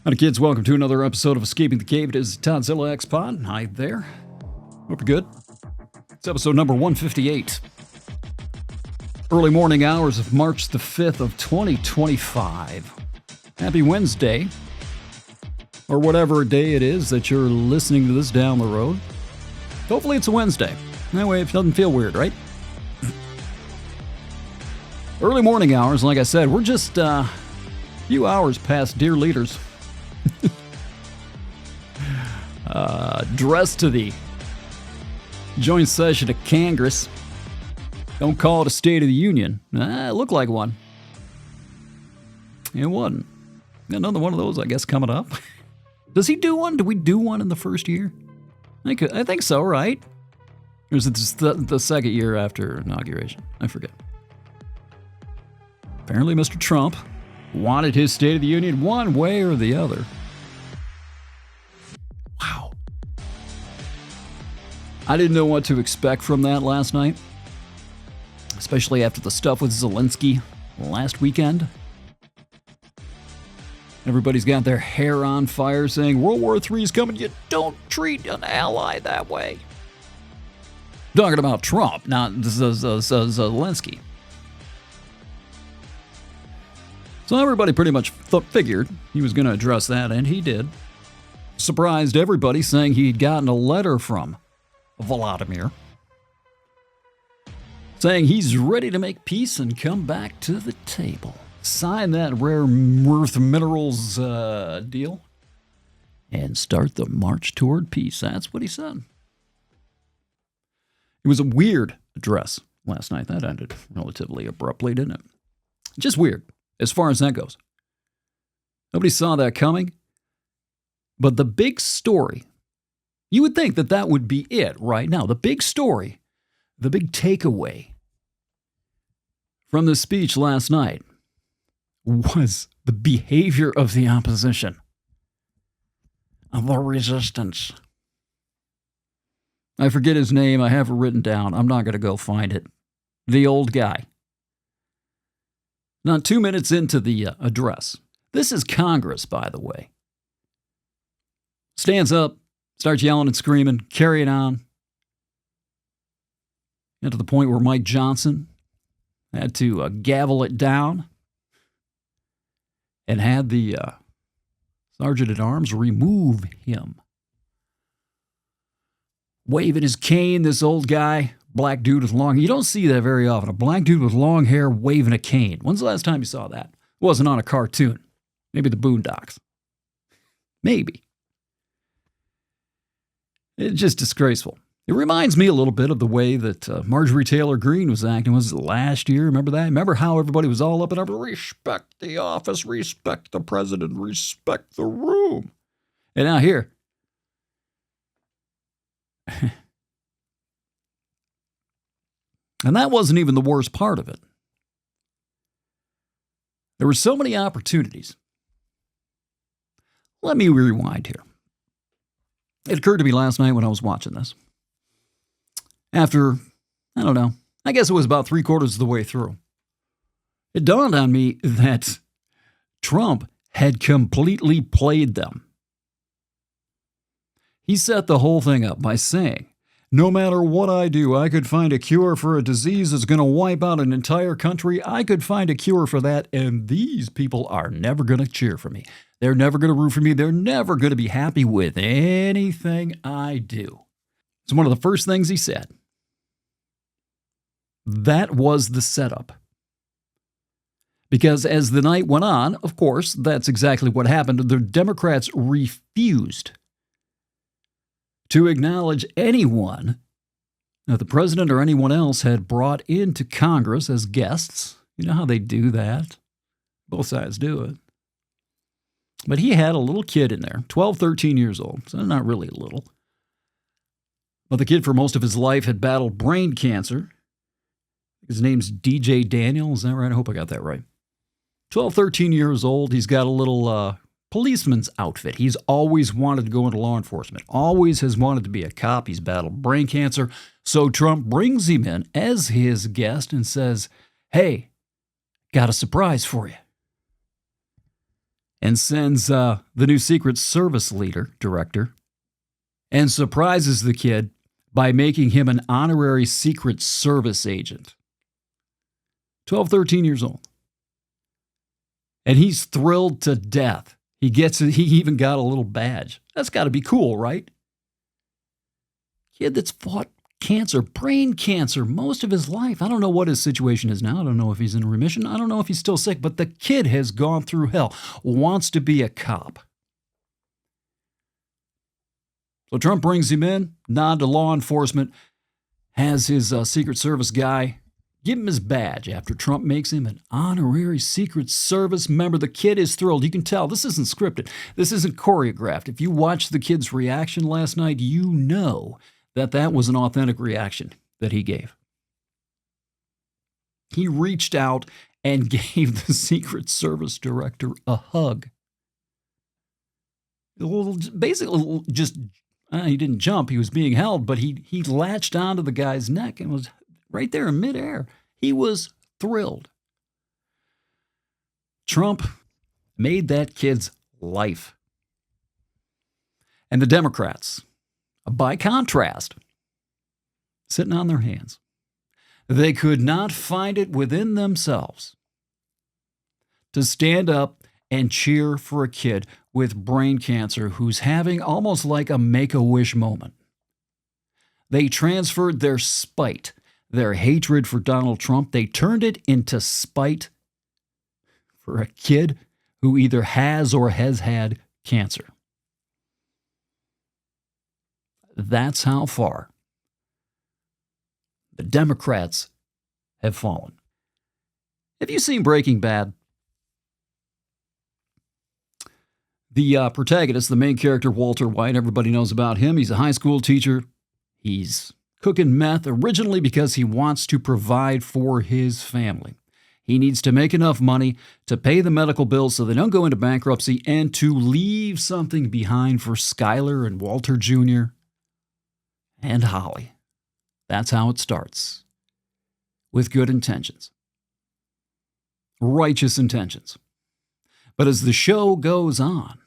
Hi, kids. Welcome to another episode of Escaping the Cave. It is Todd X Pod. Hi there. Hope you're good. It's episode number 158. Early morning hours of March the 5th of 2025. Happy Wednesday. Or whatever day it is that you're listening to this down the road. Hopefully it's a Wednesday. That way it doesn't feel weird, right? Early morning hours, like I said, we're just a few hours past Dear Leaders. Dressed to the joint session of Congress. Don't call it a State of the Union. It looked like one. It wasn't. Got another one of those, I guess, coming up. Does he do one? Do we do one in the first year? I think so, right? Or is it the second year after inauguration? I forget. Apparently, Mr. Trump wanted his State of the Union one way or the other. Wow. I didn't know what to expect from that last night, especially after the stuff with Zelenskyy last weekend. Everybody's got their hair on fire saying World War III is coming. You don't treat an ally that way. Talking about Trump, not Zelenskyy. So everybody pretty much figured he was going to address that, and he did. Surprised everybody, saying he'd gotten a letter from Vladimir saying he's ready to make peace and come back to the table. Sign that rare earth minerals deal and start the march toward peace. That's what he said. It was a weird address last night. That ended relatively abruptly, didn't it? Just weird, as far as that goes. Nobody saw that coming. But the big story, you would think that would be it right now. The big story, the big takeaway from the speech last night was the behavior of the opposition, of the resistance. I forget his name. I have it written down. I'm not going to go find it. The old guy. Not 2 minutes into the address. This is Congress, by the way. Stands up, starts yelling and screaming, carrying on. And to the point where Mike Johnson had to gavel it down and had the Sergeant-at-Arms remove him. Waving his cane, this old guy, black dude with long hair. You don't see that very often. A black dude with long hair waving a cane. When's the last time you saw that? It wasn't on a cartoon. Maybe the Boondocks. Maybe. It's just disgraceful. It reminds me a little bit of the way that Marjorie Taylor Greene was acting. Was it last year? Remember that? Remember how everybody was all up and up? Respect the office, respect the president, respect the room. And now here. And that wasn't even the worst part of it. There were so many opportunities. Let me rewind here. It occurred to me last night when I was watching this. After, I don't know, I guess it was about 3/4 of the way through. It dawned on me that Trump had completely played them. He set the whole thing up by saying, no matter what I do, I could find a cure for a disease that's going to wipe out an entire country. I could find a cure for that, and these people are never going to cheer for me. They're never going to root for me. They're never going to be happy with anything I do. It's one of the first things he said. That was the setup. Because as the night went on, of course, that's exactly what happened. The Democrats refused to acknowledge anyone that the president or anyone else had brought into Congress as guests. You know how they do that? Both sides do it. But he had a little kid in there, 12, 13 years old, so not really little. But the kid for most of his life had battled brain cancer. His name's DJ Daniel, is that right? I hope I got that right. 12, 13 years old, he's got a little policeman's outfit. He's always wanted to go into law enforcement, always has wanted to be a cop. He's battled brain cancer. So Trump brings him in as his guest and says, hey, got a surprise for you. and sends the new Secret Service director, and surprises the kid by making him an honorary Secret Service agent. 12, 13 years old. And he's thrilled to death. He even got a little badge. That's got to be cool, right? Kid that's fought cancer, brain cancer, most of his life. I don't know what his situation is now. I don't know if he's in remission. I don't know if he's still sick, but the kid has gone through hell, wants to be a cop. So Trump brings him in, nod to law enforcement, has his Secret Service guy give him his badge after Trump makes him an honorary Secret Service member. The kid is thrilled. You can tell this isn't scripted. This isn't choreographed. If you watched the kid's reaction last night, you know that was an authentic reaction that he gave. He reached out and gave the Secret Service director a hug. Well, basically, just he didn't jump. He was being held, but he latched onto the guy's neck and was right there in midair. He was thrilled. Trump made that kid's life. And the Democrats, by contrast, sitting on their hands. They could not find it within themselves to stand up and cheer for a kid with brain cancer who's having almost like a make-a-wish moment. They transferred their spite, their hatred for Donald Trump, they turned it into spite for a kid who either has or has had cancer. That's how far the Democrats have fallen. Have you seen Breaking Bad? The protagonist, the main character, Walter White, everybody knows about him. He's a high school teacher. He's cooking meth originally because he wants to provide for his family. He needs to make enough money to pay the medical bills so they don't go into bankruptcy and to leave something behind for Skyler and Walter Jr. and Holly. That's how it starts. With good intentions. Righteous intentions. But as the show goes on,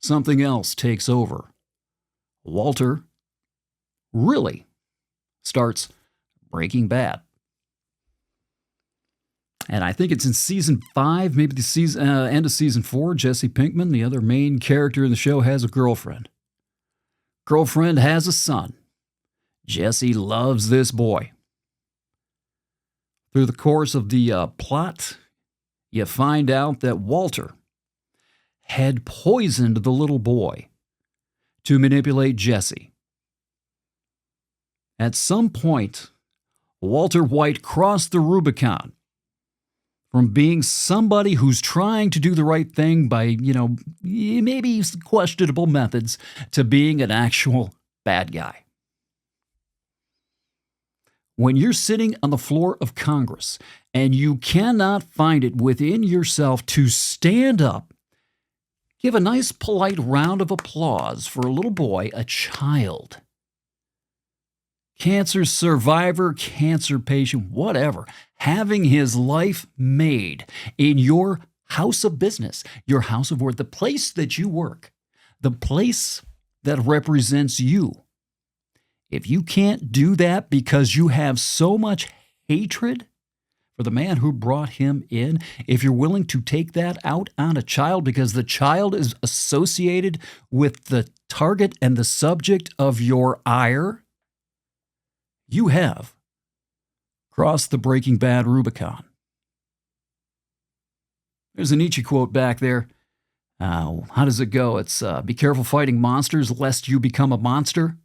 something else takes over. Walter really starts breaking bad. And I think it's in season 5, maybe the season end of season 4, Jesse Pinkman, the other main character in the show, has a girlfriend. Girlfriend has a son. Jesse loves this boy. Through the course of the plot, you find out that Walter had poisoned the little boy to manipulate Jesse. At some point, Walter White crossed the Rubicon from being somebody who's trying to do the right thing by, maybe questionable methods to being an actual bad guy. When you're sitting on the floor of Congress and you cannot find it within yourself to stand up, give a nice polite round of applause for a little boy, a child, cancer survivor, cancer patient, whatever, having his life made in your house of business, your house of work, the place that you work, the place that represents you. If you can't do that because you have so much hatred for the man who brought him in, if you're willing to take that out on a child because the child is associated with the target and the subject of your ire, you have crossed the Breaking Bad Rubicon. There's a Nietzsche quote back there. How does it go? It's, be careful fighting monsters lest you become a monster.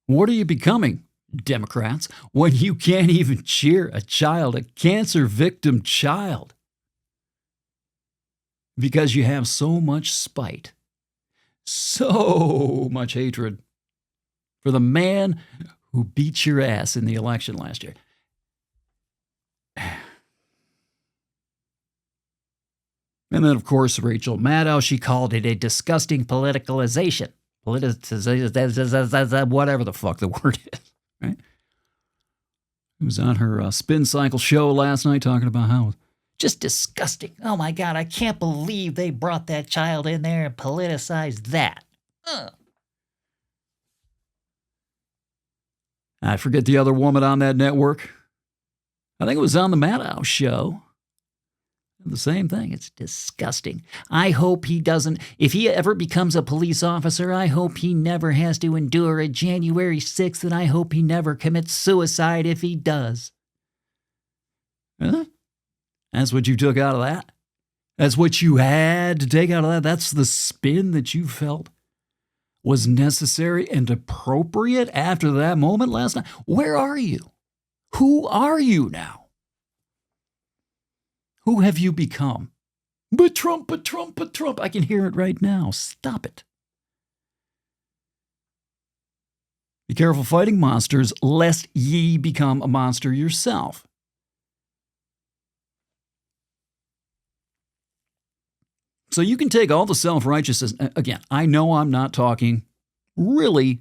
What are you becoming, Democrats, when you can't even cheer a child, a cancer victim child? Because you have so much spite, so much hatred for the man who beat your ass in the election last year. And then, of course, Rachel Maddow, she called it a disgusting politicalization. Whatever the fuck the word is, right? who was on her spin cycle show last night talking about how just disgusting. Oh my God, I can't believe they brought that child in there and politicized that. I forget the other woman on that network. I think it was on the Maddow show. The same thing. It's disgusting. I hope he doesn't, if he ever becomes a police officer, I hope he never has to endure a January 6th, and I hope he never commits suicide if he does. Huh? That's what you took out of that? That's what you had to take out of that? That's the spin that you felt was necessary and appropriate after that moment last night? Where are you? Who are you now? Who have you become? But Trump, but Trump, but Trump. I can hear it right now. Stop it. Be careful fighting monsters, lest ye become a monster yourself. So you can take all the self-righteousness. Again, I know I'm not talking really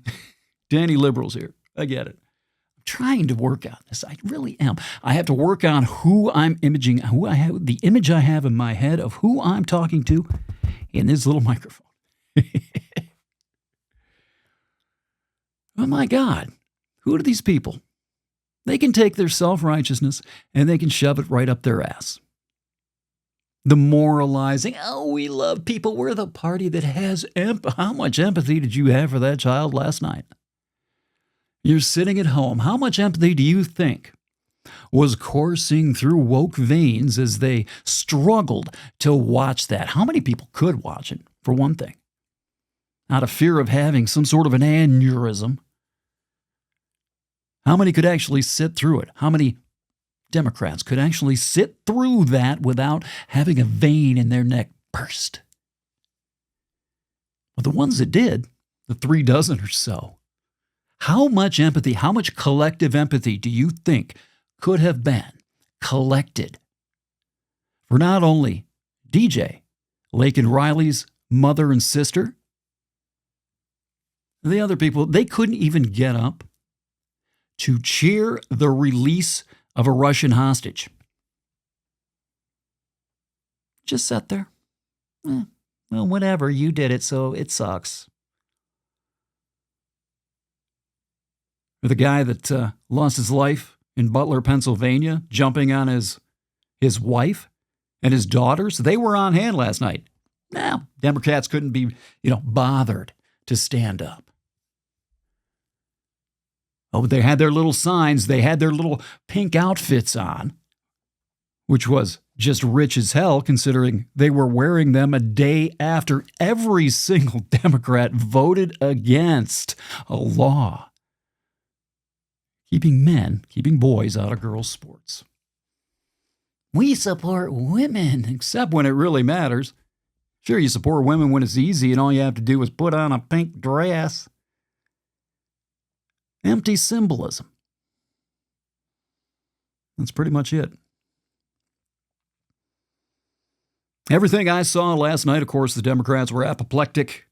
Danny liberals here. I get it. I'm trying to work on this. I really am. I have to work on who I'm imaging, who I have, the image I have in my head of who I'm talking to in this little microphone. Oh my God. Who are these people? They can take their self-righteousness and they can shove it right up their ass. The moralizing, oh, we love people. We're the party that has how much empathy did you have for that child last night? You're sitting at home. How much empathy do you think was coursing through woke veins as they struggled to watch that? How many people could watch it, for one thing? Out of fear of having some sort of an aneurysm. How many could actually sit through it? How many Democrats could actually sit through that without having a vein in their neck burst? Well, the ones that did, the 3 dozen or so, how much empathy, how much collective empathy do you think could have been collected for not only DJ, Laken Riley's mother and sister, the other people, they couldn't even get up to cheer the release of a Russian hostage. Just sat there. Well, whatever, you did it, so it sucks. Or the guy that lost his life in Butler, Pennsylvania, jumping on his wife and his daughters. They were on hand last night. Now, Democrats couldn't be, bothered to stand up. Oh, they had their little signs. They had their little pink outfits on, which was just rich as hell considering they were wearing them a day after every single Democrat voted against a law keeping boys out of girls' sports. We support women, except when it really matters. Sure, you support women when it's easy and all you have to do is put on a pink dress. Empty symbolism. That's pretty much it. Everything I saw last night, of course, the Democrats were apoplectic.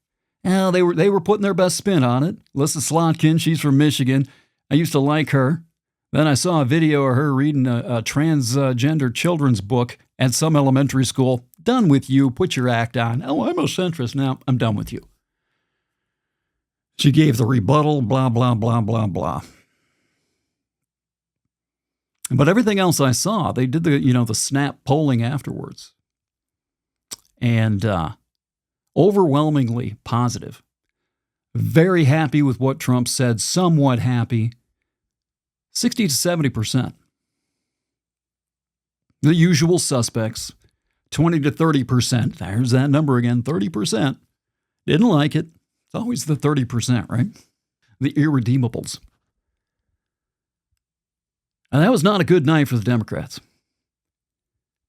Well, they were putting their best spin on it. Lisa Slotkin, she's from Michigan. I used to like her. Then I saw a video of her reading a transgender children's book at some elementary school. Done with you. Put your act on. Oh, I'm a centrist now. I'm done with you. She gave the rebuttal, blah, blah, blah, blah, blah. But everything else I saw, they did the snap polling afterwards. And overwhelmingly positive. Very happy with what Trump said, somewhat happy. 60 to 70%. The usual suspects, 20 to 30%. There's that number again, 30%. Didn't like it. It's always the 30%, right? The irredeemables. And that was not a good night for the Democrats.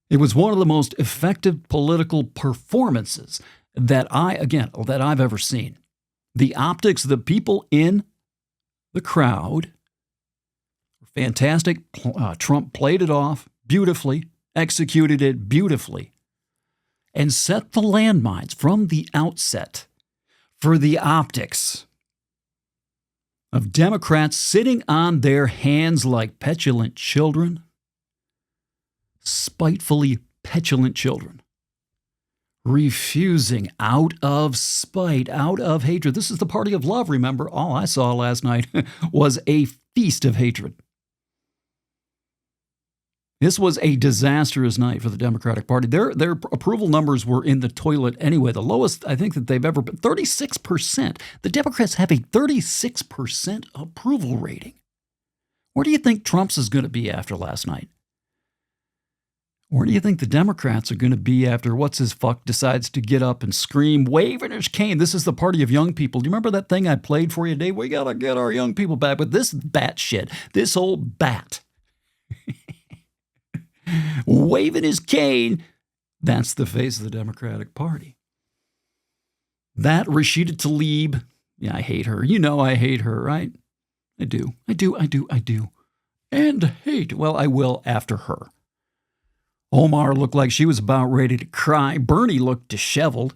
It was one of the most effective political performances that I've ever seen. The optics, the people in the crowd were fantastic. Trump played it off beautifully, executed it beautifully, and set the landmines from the outset for the optics of Democrats sitting on their hands like petulant children, spitefully petulant children, refusing out of spite, out of hatred. This is the party of love, remember? All I saw last night was a feast of hatred. This was a disastrous night for the Democratic Party. Their approval numbers were in the toilet anyway. The lowest, I think, that they've ever been. 36%. The Democrats have a 36% approval rating. Where do you think Trump's is going to be after last night? Where do you think the Democrats are going to be after what's-his-fuck decides to get up and scream, waving his cane? This is the party of young people. Do you remember that thing I played for you today? We got to get our young people back. But this bat shit, this old bat, waving his cane, that's the face of the Democratic Party. That Rashida Tlaib, yeah, I hate her. You know I hate her, right? I do. And hate. Well, I will after her. Omar looked like she was about ready to cry. Bernie looked disheveled.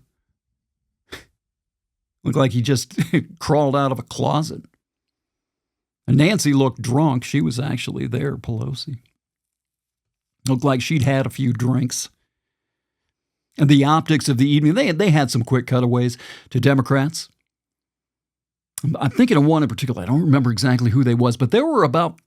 Looked like he just crawled out of a closet. And Nancy looked drunk. She was actually there, Pelosi. Looked like she'd had a few drinks. And the optics of the evening, they had some quick cutaways to Democrats. I'm thinking of one in particular. I don't remember exactly who they was, but there were about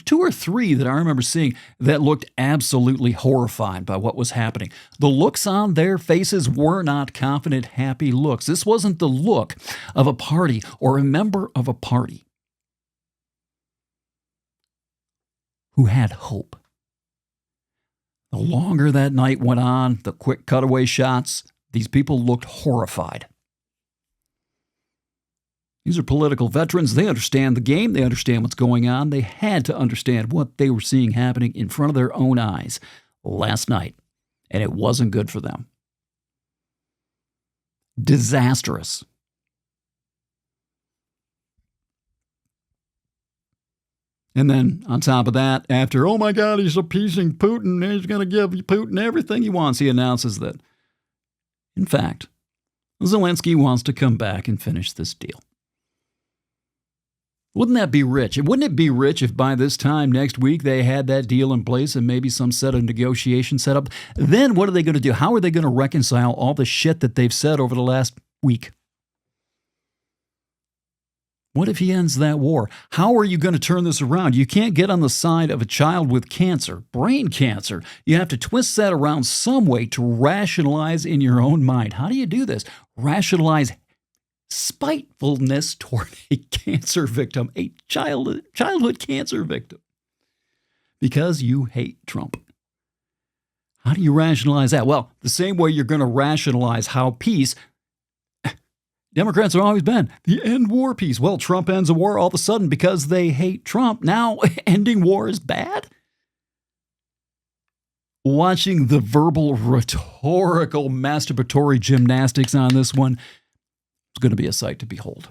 2 or 3 that I remember seeing that looked absolutely horrified by what was happening. The looks on their faces were not confident, happy looks. This wasn't the look of a party or a member of a party who had hope. The longer that night went on, the quick cutaway shots, these people looked horrified. These are political veterans. They understand the game. They understand what's going on. They had to understand what they were seeing happening in front of their own eyes last night, and it wasn't good for them. Disastrous. And then on top of that, after, oh my God, he's appeasing Putin, he's going to give Putin everything he wants, he announces that, in fact, Zelenskyy wants to come back and finish this deal. Wouldn't that be rich? Wouldn't it be rich if by this time next week they had that deal in place and maybe some set of negotiation set up? Then what are they going to do? How are they going to reconcile all the shit that they've said over the last week? What if he ends that war? How are you going to turn this around? You can't get on the side of a child with cancer, brain cancer. You have to twist that around some way to rationalize in your own mind. How do you do this? Rationalize spitefulness toward a cancer victim, a childhood cancer victim, because you hate Trump. How do you rationalize that? Well, the same way you're going to rationalize how peace. Democrats have always been the end war peace. Well, Trump ends a war all of a sudden because they hate Trump. Now ending war is bad? Watching the verbal, rhetorical, masturbatory gymnastics on this one is going to be a sight to behold.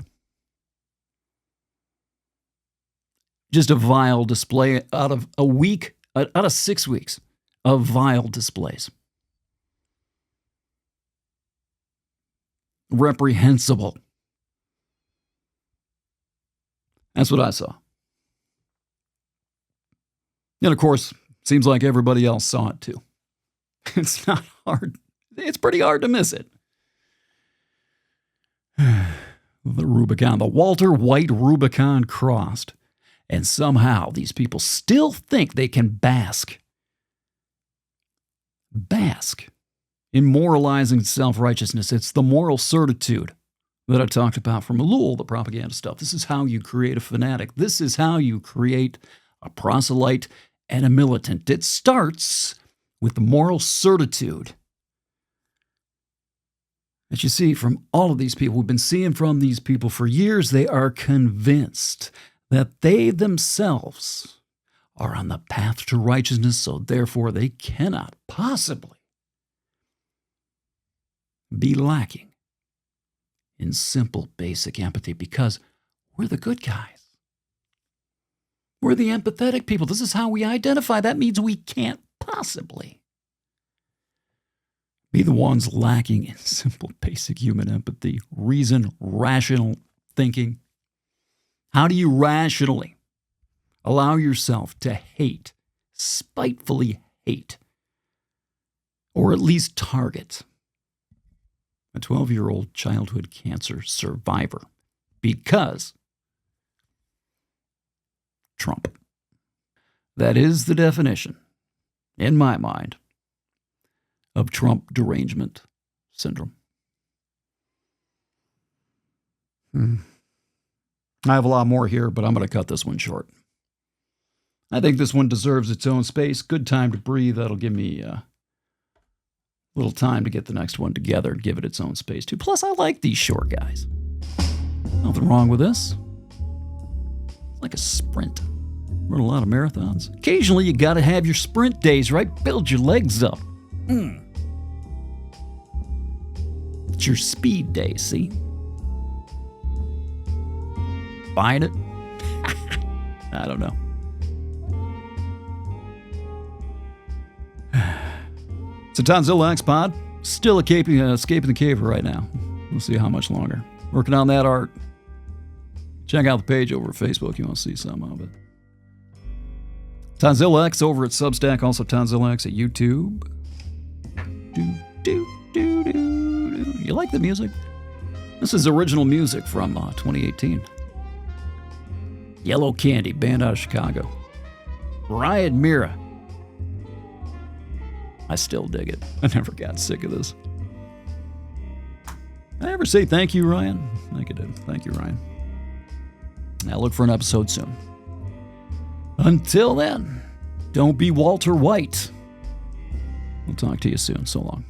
Just a vile display out of 6 weeks of vile displays. Reprehensible. That's what I saw. And of course, seems like everybody else saw it too. It's not hard. It's pretty hard to miss it. The Rubicon, the Walter White Rubicon crossed. And somehow these people still think they can bask in moralizing self-righteousness. It's the moral certitude that I talked about from Elul, the propaganda stuff. This is how you create a fanatic. This is how you create a proselyte and a militant. It starts with the moral certitude that you see from all of these people. We've been seeing from these people for years. They are convinced that they themselves are on the path to righteousness, so therefore they cannot possibly be lacking in simple, basic empathy, because we're the good guys. We're the empathetic people. This is how we identify. That means we can't possibly be the ones lacking in simple, basic human empathy, reason, rational thinking. How do you rationally allow yourself to hate, spitefully hate, or at least target a 12-year-old childhood cancer survivor because Trump? That is the definition, in my mind, of Trump derangement syndrome. I have a lot more here, but I'm going to cut this one short. I think this one deserves its own space. Good time to breathe. That'll give me a little time to get the next one together and give it its own space, too. Plus, I like these short guys. Nothing wrong with this. It's like a sprint. Run a lot of marathons. Occasionally, you got to have your sprint days, right? Build your legs up. It's your speed day, see? Buying it? I don't know. It's a Tonzilla X pod. Still escaping the cave right now. We'll see how much longer. Working on that art. Check out the page over at Facebook. You want to see some of it. Tonzilla X over at Substack. Also Tonzilla X at YouTube. You like the music? This is original music from 2018. Yellow Candy, band out of Chicago. Ryan Mira. I still dig it. I never got sick of this. Did I ever say thank you, Ryan? I think I did. Thank you, Ryan. Now look for an episode soon. Until then, don't be Walter White. We'll talk to you soon. So long.